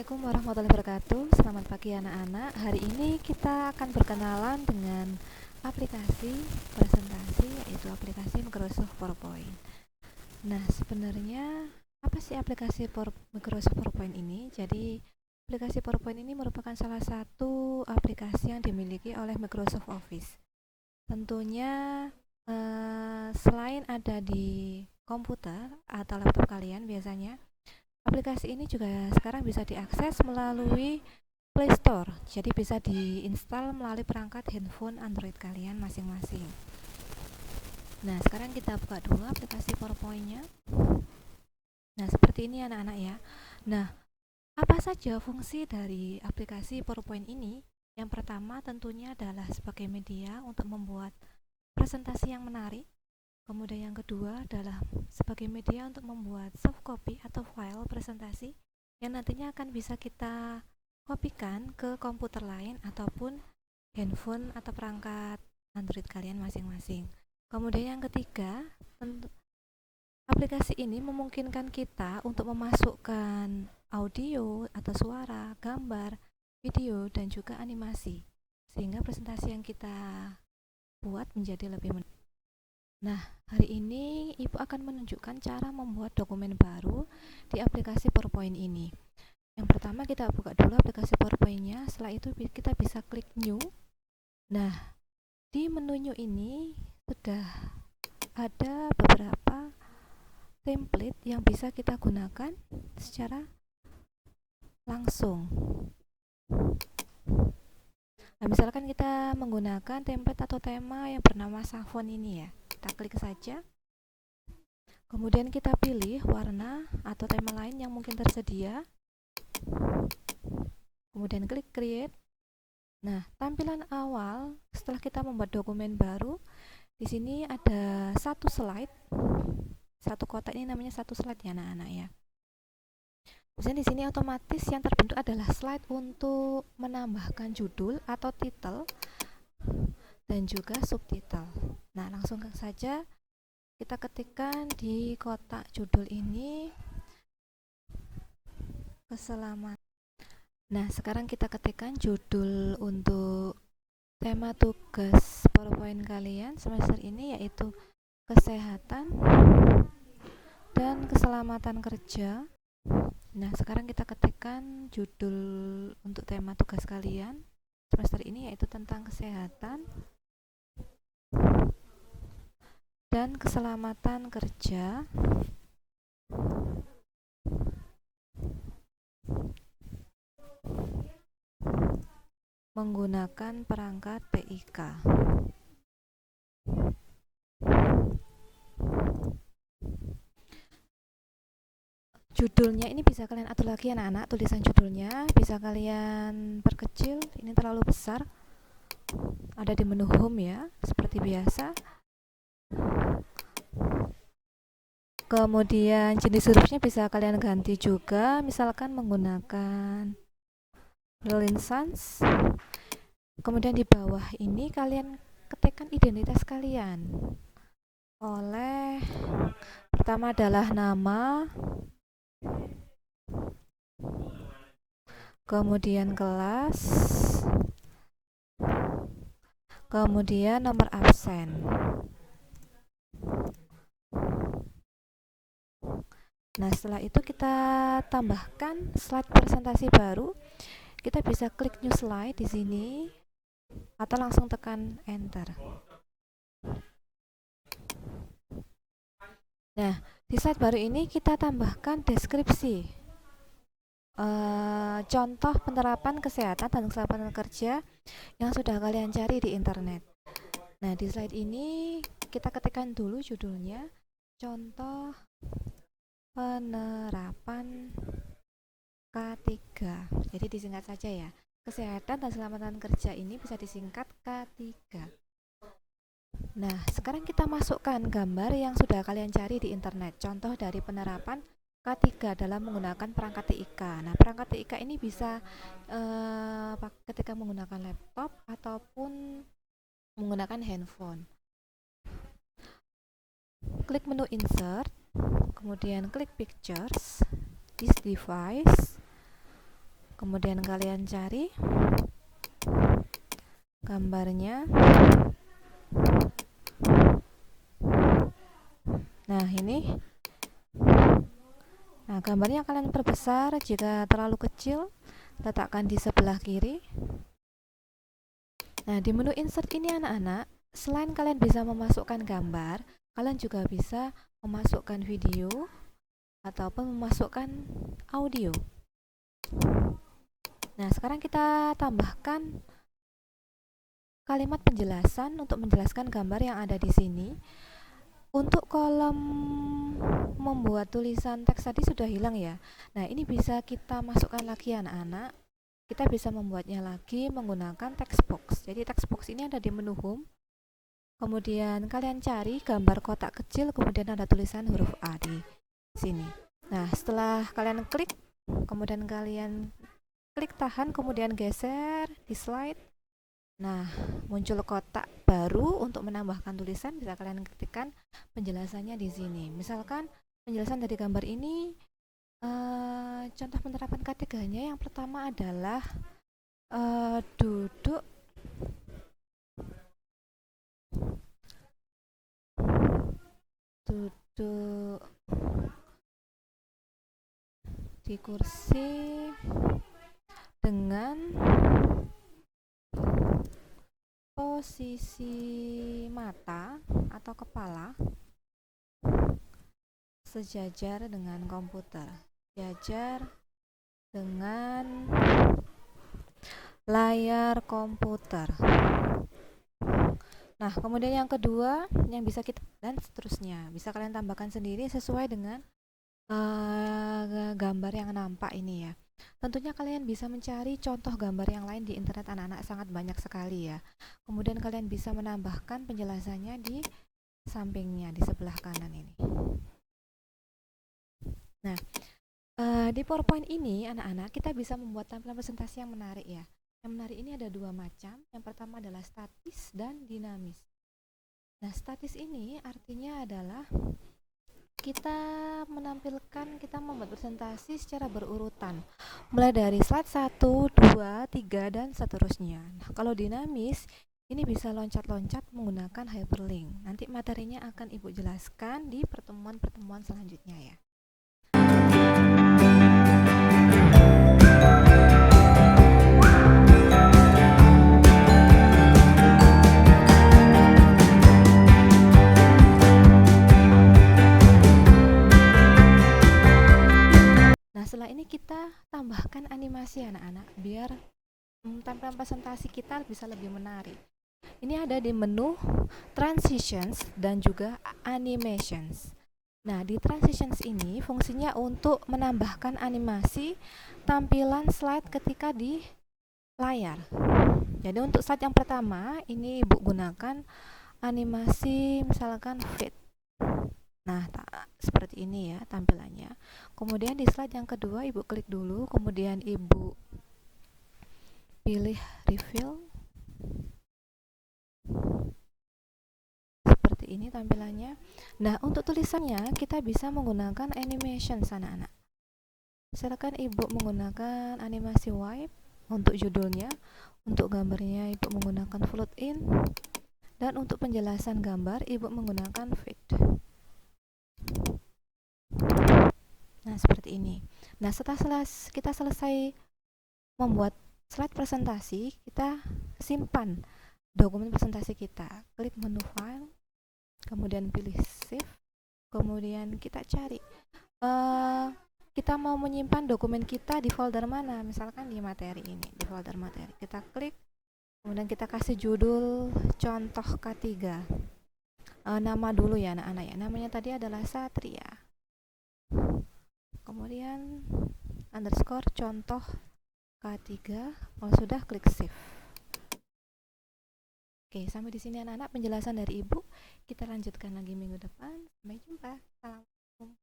Assalamualaikum warahmatullahi wabarakatuh. Selamat pagi anak-anak. Hari ini kita akan berkenalan dengan aplikasi presentasi, yaitu aplikasi Microsoft PowerPoint. Nah, sebenarnya apa sih aplikasi Microsoft PowerPoint ini? Jadi, aplikasi PowerPoint ini merupakan salah satu aplikasi yang dimiliki oleh Microsoft Office. Tentunya selain ada di komputer atau laptop kalian biasanya, aplikasi ini juga sekarang bisa diakses melalui Play Store. Jadi bisa diinstal melalui perangkat handphone Android kalian masing-masing. Nah, sekarang kita buka dulu aplikasi PowerPoint-nya. Nah, seperti ini anak-anak ya. Nah, apa saja fungsi dari aplikasi PowerPoint ini? Yang pertama tentunya adalah sebagai media untuk membuat presentasi yang menarik. Kemudian yang kedua adalah sebagai media untuk membuat soft copy atau file presentasi yang nantinya akan bisa kita kopikan ke komputer lain ataupun handphone atau perangkat Android kalian masing-masing. Kemudian yang ketiga, aplikasi ini memungkinkan kita untuk memasukkan audio atau suara, gambar, video, dan juga animasi, sehingga presentasi yang kita buat menjadi lebih menarik. Nah, hari ini Ibu akan menunjukkan cara membuat dokumen baru di aplikasi PowerPoint ini. Yang pertama kita buka dulu aplikasi PowerPoint-nya, setelah itu kita bisa klik New. Nah, di menu New ini sudah ada beberapa template yang bisa kita gunakan secara langsung. Nah, misalkan kita menggunakan template atau tema yang bernama Savon ini ya. Kita klik saja. Kemudian kita pilih warna atau tema lain yang mungkin tersedia. Kemudian klik create. Nah, tampilan awal setelah kita membuat dokumen baru, di sini ada satu slide. Satu kotak ini namanya satu slide ya anak-anak ya. Kemudian di sini otomatis yang terbentuk adalah slide untuk menambahkan judul atau titel dan juga subtitle. Nah, langsung saja kita ketikkan di kotak judul ini keselamatan. Nah, sekarang kita ketikkan judul untuk tema tugas PowerPoint kalian semester ini, yaitu kesehatan dan keselamatan kerja. Nah, sekarang kita ketikkan judul untuk tema tugas kalian semester ini, yaitu tentang kesehatan dan keselamatan kerja. Menggunakan perangkat TIK. Judulnya ini bisa kalian atur lagi anak-anak, tulisan judulnya bisa kalian perkecil, ini terlalu besar. Ada di menu home ya, seperti biasa. Kemudian jenis hurufnya bisa kalian ganti juga, misalkan menggunakan Renaissance. Kemudian di bawah ini kalian ketikkan identitas kalian. Pertama adalah nama, kemudian kelas, kemudian nomor absen. Nah, setelah itu kita tambahkan slide presentasi baru. Kita bisa klik new slide di sini atau langsung tekan enter. Nah, di slide baru ini kita tambahkan deskripsi. Contoh penerapan kesehatan dan keselamatan kerja yang sudah kalian cari di internet. Nah, di slide ini kita ketikkan dulu judulnya, contoh penerapan K3. Jadi disingkat saja ya. Kesehatan dan keselamatan kerja ini bisa disingkat K3. Nah, sekarang kita masukkan gambar yang sudah kalian cari di internet. Contoh dari penerapan K3 dalam menggunakan perangkat TIK. Nah, perangkat TIK ini bisa ketika menggunakan laptop ataupun menggunakan handphone. Klik menu insert, kemudian klik pictures, this device. Kemudian kalian cari gambarnya. Nah, ini. Nah, gambarnya kalian perbesar. Jika terlalu kecil, letakkan di sebelah kiri. Nah, di menu insert ini anak-anak, selain kalian bisa memasukkan gambar, kalian juga bisa memasukkan video ataupun memasukkan audio. Nah, sekarang kita tambahkan kalimat penjelasan untuk menjelaskan gambar yang ada di sini. Untuk kolom membuat tulisan teks tadi sudah hilang ya. Nah, ini bisa kita masukkan lagi anak-anak. Kita bisa membuatnya lagi menggunakan text box. Jadi text box ini ada di menu home. Kemudian kalian cari gambar kotak kecil, kemudian ada tulisan huruf A di sini. Nah, setelah kalian klik, kemudian kalian klik tahan, kemudian geser di slide. Nah, muncul kotak baru untuk menambahkan tulisan. Bisa kalian ketikkan penjelasannya di sini. Misalkan penjelasan dari gambar ini, contoh penerapan K3-nya yang pertama adalah duduk di kursi dengan posisi mata atau kepala sejajar dengan komputer, sejajar dengan layar komputer. Nah, kemudian yang kedua yang bisa kita, dan seterusnya bisa kalian tambahkan sendiri sesuai dengan gambar yang nampak ini ya. Tentunya kalian bisa mencari contoh gambar yang lain di internet anak-anak, sangat banyak sekali ya. Kemudian kalian bisa menambahkan penjelasannya di sampingnya, di sebelah kanan ini. Nah, di PowerPoint ini anak-anak kita bisa membuat tampilan presentasi yang menarik ya. Yang menarik ini ada dua macam. Yang pertama adalah statis dan dinamis. Nah, statis ini artinya adalah kita membuat presentasi secara berurutan, mulai dari slide 1, 2, 3, dan seterusnya. Nah, kalau dinamis, ini bisa loncat-loncat menggunakan hyperlink. Nanti materinya akan Ibu jelaskan di pertemuan-pertemuan selanjutnya ya. Nah, setelah ini kita tambahkan animasi anak-anak biar tampilan presentasi kita bisa lebih menarik. Ini ada di menu transitions dan juga animations. Nah, di transitions ini fungsinya untuk menambahkan animasi tampilan slide ketika di layar. Jadi untuk slide yang pertama ini Ibu gunakan animasi misalkan fit. Nah, seperti ini ya tampilannya. Kemudian di slide yang kedua Ibu klik dulu, kemudian Ibu pilih reveal. Seperti ini tampilannya. Nah, untuk tulisannya kita bisa menggunakan animation anak-anak. Silakan Ibu menggunakan animasi wipe untuk judulnya. Untuk gambarnya Ibu menggunakan float in. Dan untuk penjelasan gambar Ibu menggunakan fit. Nah, seperti ini. Nah, setelah kita selesai membuat slide presentasi, kita simpan dokumen presentasi kita. Klik menu file, kemudian pilih save, kemudian kita cari kita mau menyimpan dokumen kita di folder mana. Misalkan di materi ini, di folder materi. Kita klik, kemudian kita kasih judul contoh K3. Nama dulu ya anak-anak ya. Namanya tadi adalah Satria. Kemudian underscore contoh K3. Kalau sudah klik save. Oke, sampai di sini anak-anak penjelasan dari Ibu. Kita lanjutkan lagi minggu depan. Sampai jumpa. Assalamualaikum.